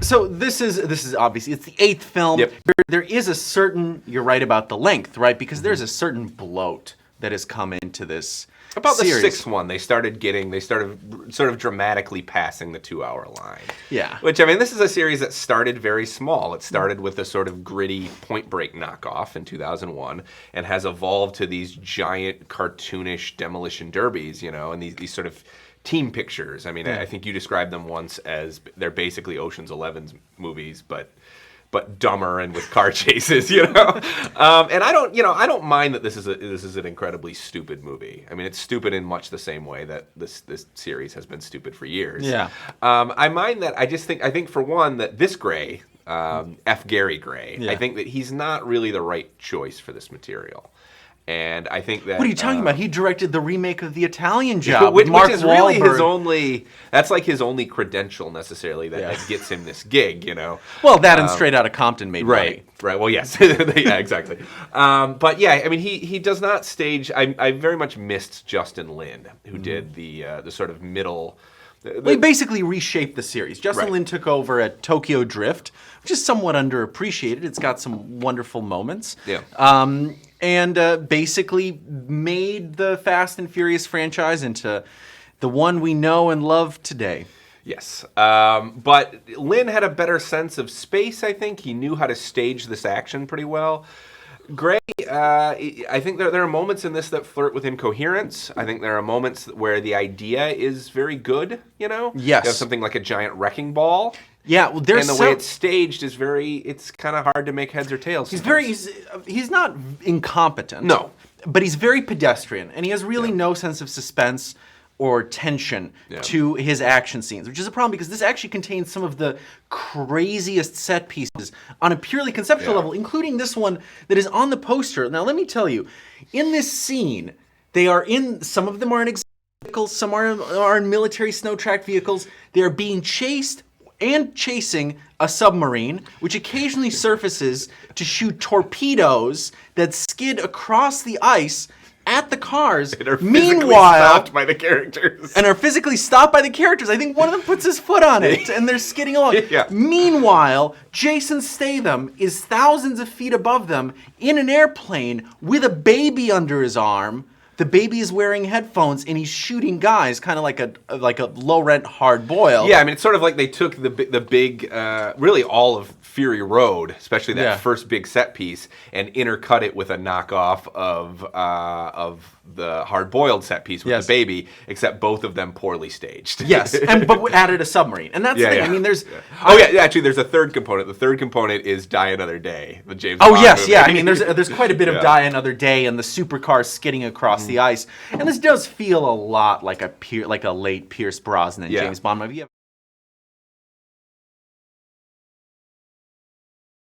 So this is obviously, it's the 8th film. Yep. There is a certain, you're right about the length, right? Because there's a certain bloat that has come into this About series. the 6th one, they started sort of dramatically passing the 2-hour line. Yeah. Which, I mean, this is a series that started very small. It started with a sort of gritty Point Break knockoff in 2001 and has evolved to these giant cartoonish demolition derbies, and these sort of team pictures. I mean, I think you described them once as they're basically Ocean's 11 movies, but dumber and with car chases, And I don't mind that this is an incredibly stupid movie. I mean, it's stupid in much the same way that this series has been stupid for years. Yeah. I mind that I think for one that this Gray, F. Gary Gray, I think that he's not really the right choice for this material. And I think that... What are you talking about? He directed the remake of The Italian Job which with Mark is really his Wahlberg. only... That's like his only credential, necessarily, that gets him this gig, Well, that and Straight Outta Compton made money. Right. Well, yes. Yeah, exactly. But yeah, I mean, he does not stage... I very much missed Justin Lin, who did the sort of middle... Well, he basically reshaped the series. Justin Lin took over at Tokyo Drift, which is somewhat underappreciated. It's got some wonderful moments. Yeah. And basically made the Fast and Furious franchise into the one we know and love today. Yes. But Lin had a better sense of space, I think. He knew how to stage this action pretty well. Gray, I think there are moments in this that flirt with incoherence. I think there are moments where the idea is very good, Yes. You have something like a giant wrecking ball. Yeah, well, there's and the way it's staged is it's kind of hard to make heads or tails. He's not incompetent. No. But he's very pedestrian, and he has really no sense of suspense or tension to his action scenes, which is a problem because this actually contains some of the craziest set pieces on a purely conceptual level, including this one that is on the poster. Now, let me tell you, in this scene, some of them are in exotic vehicles, some are in military snow-tracked vehicles. They are being chased and chasing a submarine, which occasionally surfaces to shoot torpedoes that skid across the ice at the cars. And are physically stopped by the characters. And are physically stopped by the characters. I think one of them puts his foot on it, and they're skidding along. Yeah. Meanwhile, Jason Statham is thousands of feet above them in an airplane with a baby under his arm. The baby is wearing headphones, and he's shooting guys, kind of like a low-rent hard boil. Yeah, I mean, it's sort of like they took the big, really all of Fury Road, especially that first big set piece, and intercut it with a knockoff of the hard-boiled set piece with the baby, except both of them poorly staged. Yes, but added a submarine, and that's the thing. I mean, there's actually, there's a third component. The third component is Die Another Day, the James Bond movie. I mean, there's quite a bit of Die Another Day and the supercar skidding across the ice, and this does feel a lot like a late Pierce Brosnan James Bond movie.